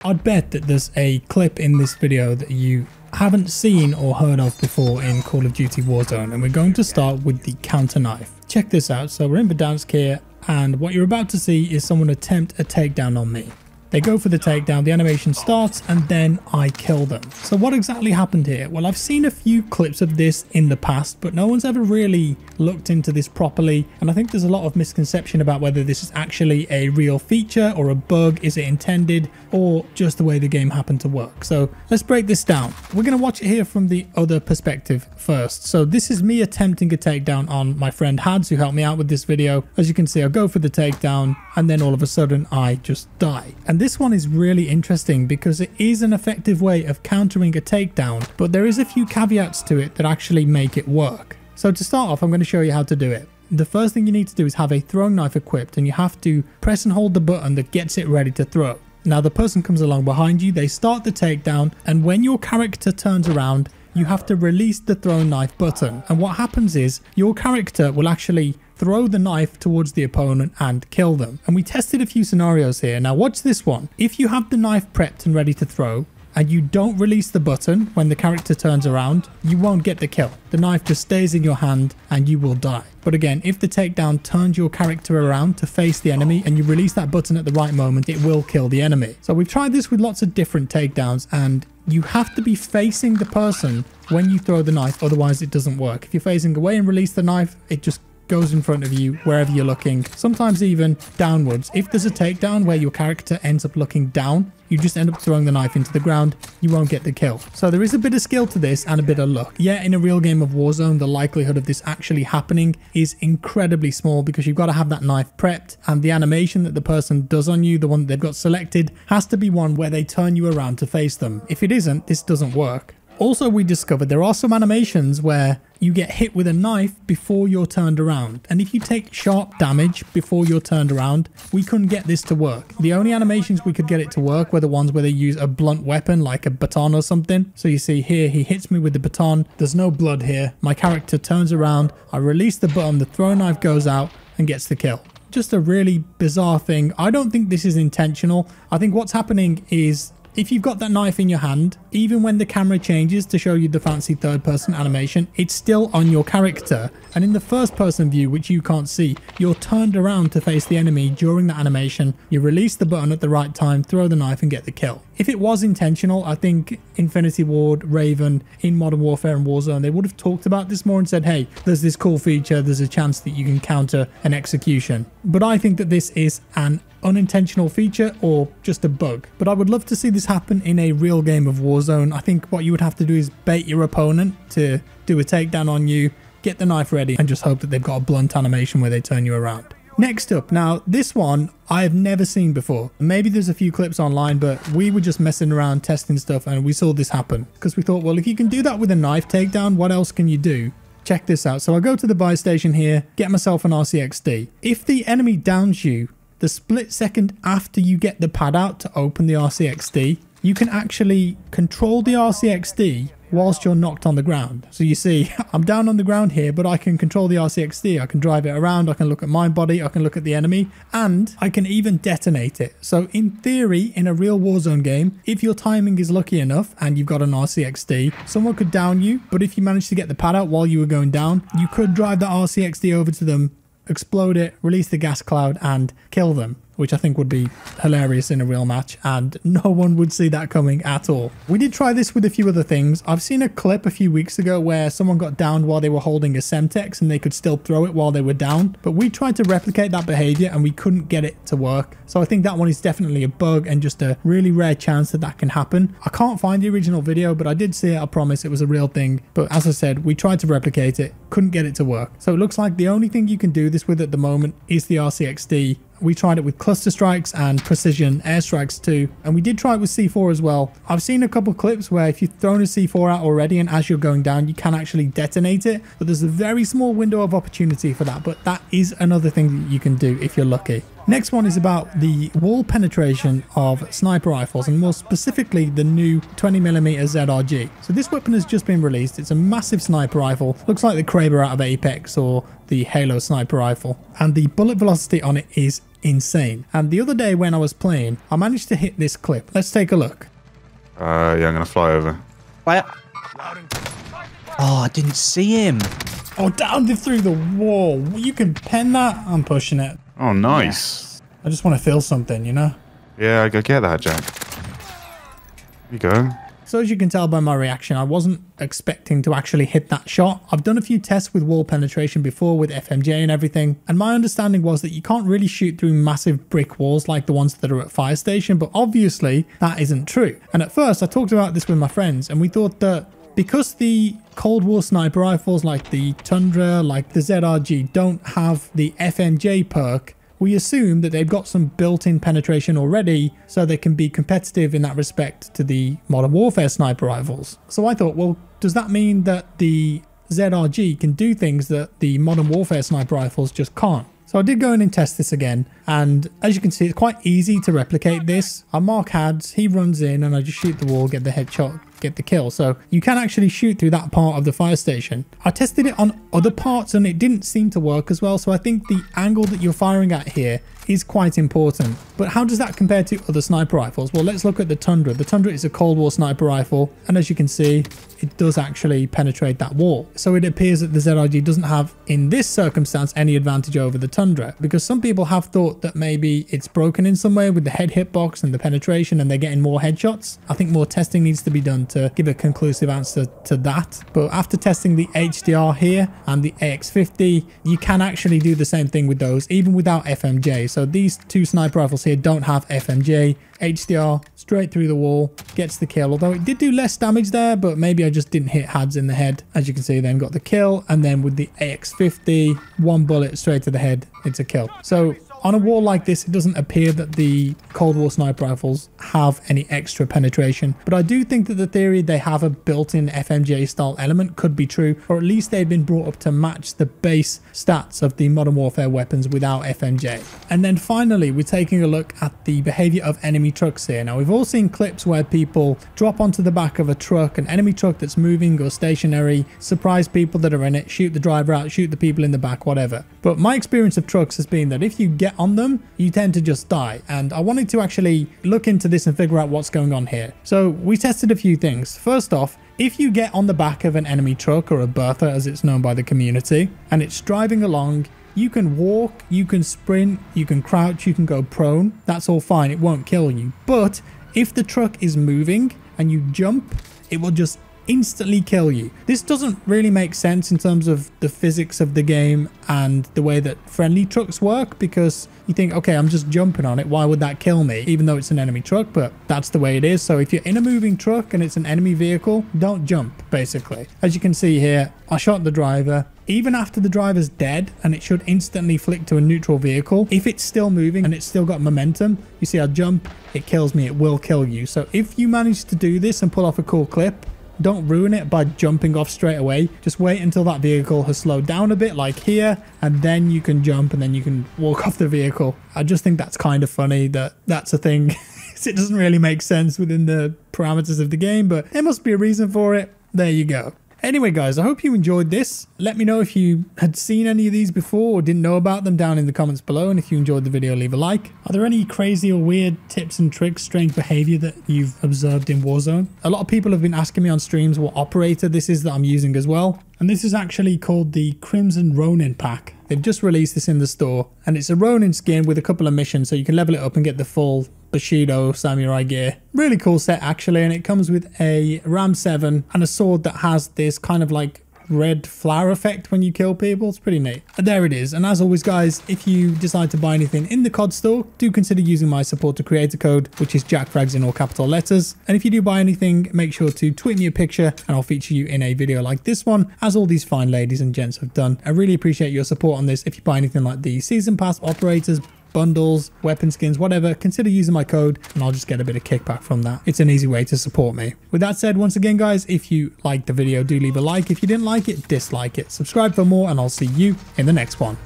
I'd bet that there's a clip in this video that you haven't seen or heard of before in Call of Duty Warzone, and we're going to start with the counter knife. Check this out. So we're in Verdansk here, and what you're about to see is someone attempt a takedown on me. They go for the takedown, the animation starts, and then I kill them. So what exactly happened here? Well, I've seen a few clips of this in the past, but no one's ever really looked into this properly. And I think there's a lot of misconception about whether this is actually a real feature or a bug, is it intended, or just the way the game happened to work. So let's break this down. We're going to watch it here from the other perspective first. So this is me attempting a takedown on my friend Hads, who helped me out with this video. As you can see, I go for the takedown, and then all of a sudden I just die. And this one is really interesting because it is an effective way of countering a takedown, but there is a few caveats to it that actually make it work. So to start off, I'm going to show you how to do it. The first thing you need to do is have a throwing knife equipped, and you have to press and hold the button that gets it ready to throw. Now the person comes along behind you, they start the takedown, and when your character turns around, you have to release the throwing knife button. And what happens is your character will actually throw the knife towards the opponent and kill them. And we tested a few scenarios here. Now watch this one. If you have the knife prepped and ready to throw, and you don't release the button when the character turns around, you won't get the kill. The knife just stays in your hand and you will die. But again, if the takedown turns your character around to face the enemy and you release that button at the right moment, it will kill the enemy. So we've tried this with lots of different takedowns, and you have to be facing the person when you throw the knife, otherwise it doesn't work. If you're facing away and release the knife, it just goes in front of you wherever you're looking, sometimes even downwards. If there's a takedown where your character ends up looking down, you just end up throwing the knife into the ground, you won't get the kill. So there is a bit of skill to this and a bit of luck. Yeah, in a real game of Warzone, the likelihood of this actually happening is incredibly small because you've got to have that knife prepped, and the animation that the person does on you, the one that they've got selected, has to be one where they turn you around to face them. If it isn't, this doesn't work. Also, we discovered there are some animations where you get hit with a knife before you're turned around. And if you take sharp damage before you're turned around, we couldn't get this to work. The only animations we could get it to work were the ones where they use a blunt weapon like a baton or something. So you see here, he hits me with the baton. There's no blood here. My character turns around. I release the button. The throw knife goes out and gets the kill. Just a really bizarre thing. I don't think this is intentional. I think what's happening is, if you've got that knife in your hand, even when the camera changes to show you the fancy third-person animation, it's still on your character. And in the first-person view, which you can't see, you're turned around to face the enemy during that animation. You release the button at the right time, throw the knife, and get the kill. If it was intentional, I think Infinity Ward, Raven, in Modern Warfare and Warzone, they would have talked about this more and said, hey, there's this cool feature, there's a chance that you can counter an execution. But I think that this is an unintentional feature or just a bug. But I would love to see this happen in a real game of Warzone. I think what you would have to do is bait your opponent to do a takedown on you, get the knife ready, and just hope that they've got a blunt animation where they turn you around. Next up, now this one I have never seen before. Maybe there's a few clips online, but we were just messing around testing stuff and we saw this happen because we thought, well, if you can do that with a knife takedown, what else can you do? Check this out. So I go to the buy station here, get myself an RCXD. If the enemy downs you, the split second after you get the pad out to open the RCXD, you can actually control the RCXD whilst you're knocked on the ground. So you see, I'm down on the ground here, but I can control the RCXD. I can drive it around, I can look at my body, I can look at the enemy, and I can even detonate it. So in theory, in a real Warzone game, if your timing is lucky enough and you've got an RCXD, someone could down you, but if you manage to get the pad out while you were going down, you could drive the RCXD over to them, explode it, release the gas cloud, and kill them, which I think would be hilarious in a real match, and no one would see that coming at all. We did try this with a few other things. I've seen a clip a few weeks ago where someone got downed while they were holding a Semtex and they could still throw it while they were down, but we tried to replicate that behavior and we couldn't get it to work. So I think that one is definitely a bug and just a really rare chance that that can happen. I can't find the original video, but I did see it. I promise it was a real thing. But as I said, we tried to replicate it, couldn't get it to work. So it looks like the only thing you can do this with at the moment is the RCXD. We tried it with cluster strikes and precision airstrikes too, and we did try it with C4 as well. I've seen a couple clips where if you've thrown a C4 out already and as you're going down you can actually detonate it, but there's a very small window of opportunity for that, but that is another thing that you can do if you're lucky. Next one is about the wall penetration of sniper rifles, and more specifically the new 20mm ZRG. So this weapon has just been released. It's a massive sniper rifle, looks like the Kraber out of Apex or the Halo sniper rifle, and the bullet velocity on it is insane. And the other day when I was playing, I managed to hit this clip. Let's take a look. Yeah, I'm gonna fly over. Where? Oh, I didn't see him. Oh, down through the wall. You can pen that. I'm pushing it. Oh, nice. Yes. I just want to feel something, you know? Yeah, I get that, Jack. Here you go. So as you can tell by my reaction, I wasn't expecting to actually hit that shot. I've done a few tests with wall penetration before with FMJ and everything, and my understanding was that you can't really shoot through massive brick walls like the ones that are at Fire Station, but obviously that isn't true. And at first I talked about this with my friends, and we thought that because the Cold War sniper rifles like the Tundra, like the ZRG don't have the FMJ perk, we assume that they've got some built-in penetration already, so they can be competitive in that respect to the Modern Warfare sniper rifles. So I thought, well, does that mean that the ZRG can do things that the Modern Warfare sniper rifles just can't? So I did go in and test this again, and as you can see, it's quite easy to replicate this. I mark Hads, he runs in, and I just shoot the wall, get the headshot, get the kill. So you can actually shoot through that part of the fire station. I tested it on other parts and it didn't seem to work as well. So I think the angle that you're firing at here is quite important. But how does that compare to other sniper rifles? Well, let's look at the Tundra. The Tundra is a Cold War sniper rifle, and as you can see, it does actually penetrate that wall. So it appears that the ZRG doesn't have, in this circumstance, any advantage over the Tundra, because some people have thought that maybe it's broken in some way with the head hitbox and the penetration and they're getting more headshots. I think more testing needs to be done to give a conclusive answer to that. But after testing the HDR here and the AX50, you can actually do the same thing with those, even without FMJ. So these two sniper rifles here don't have FMJ. HDR straight through the wall, gets the kill, although it did do less damage there, but maybe I just didn't hit Hads in the head. As you can see, then got the kill, and then with the AX50, one bullet straight to the head, it's a kill. So on a wall like this, it doesn't appear that the Cold War sniper rifles have any extra penetration, but I do think that the theory they have a built-in FMJ style element could be true, or at least they've been brought up to match the base stats of the Modern Warfare weapons without FMJ. And then finally, we're taking a look at the behavior of enemy trucks here. Now, we've all seen clips where people drop onto the back of a truck, an enemy truck that's moving or stationary, surprise people that are in it, shoot the driver out, shoot the people in the back, whatever. But my experience of trucks has been that if you get on them, you tend to just die. And I wanted to actually look into this and figure out what's going on here. So we tested a few things. First off, if you get on the back of an enemy truck, or a Bertha as it's known by the community, and it's driving along, you can walk, you can sprint, you can crouch, you can go prone. That's all fine. It won't kill you. But if the truck is moving and you jump, it will just instantly kill you. This doesn't really make sense in terms of the physics of the game and the way that friendly trucks work, because you think, okay, I'm just jumping on it, why would that kill me, even though it's an enemy truck? But that's the way it is. So if you're in a moving truck and it's an enemy vehicle, don't jump, basically. As you can see here, I shot the driver. Even after the driver's dead and it should instantly flick to a neutral vehicle, if it's still moving and it's still got momentum, you see I jump, it kills me, it will kill you. So if you manage to do this and pull off a cool clip, don't ruin it by jumping off straight away. Just wait until that vehicle has slowed down a bit, like here, and then you can jump and then you can walk off the vehicle. I just think that's kind of funny that that's a thing. It doesn't really make sense within the parameters of the game, but there must be a reason for it. There you go. Anyway, guys, I hope you enjoyed this. Let me know if you had seen any of these before or didn't know about them down in the comments below. And if you enjoyed the video, leave a like. Are there any crazy or weird tips and tricks, strange behavior that you've observed in Warzone? A lot of people have been asking me on streams what operator this is that I'm using as well. And this is actually called the Crimson Ronin pack. They've just released this in the store, and it's a Ronin skin with a couple of missions, so you can level it up and get the full Bushido samurai gear. Really cool set actually, and it comes with a Ram 7 and a sword that has this kind of like red flower effect when you kill people. It's pretty neat. And there it is. And as always, guys, if you decide to buy anything in the COD store, do consider using my support to creator code, which is JackFrags in all capital letters. And if you do buy anything, make sure to tweet me a picture and I'll feature you in a video like this one, as all these fine ladies and gents have done. I really appreciate your support on this. If you buy anything like the season pass operators, bundles, weapon skins, whatever, consider using my code and I'll just get a bit of kickback from that. It's an easy way to support me. With that said, once again, guys, if you liked the video, do leave a like. If you didn't like it, dislike it. Subscribe for more and I'll see you in the next one.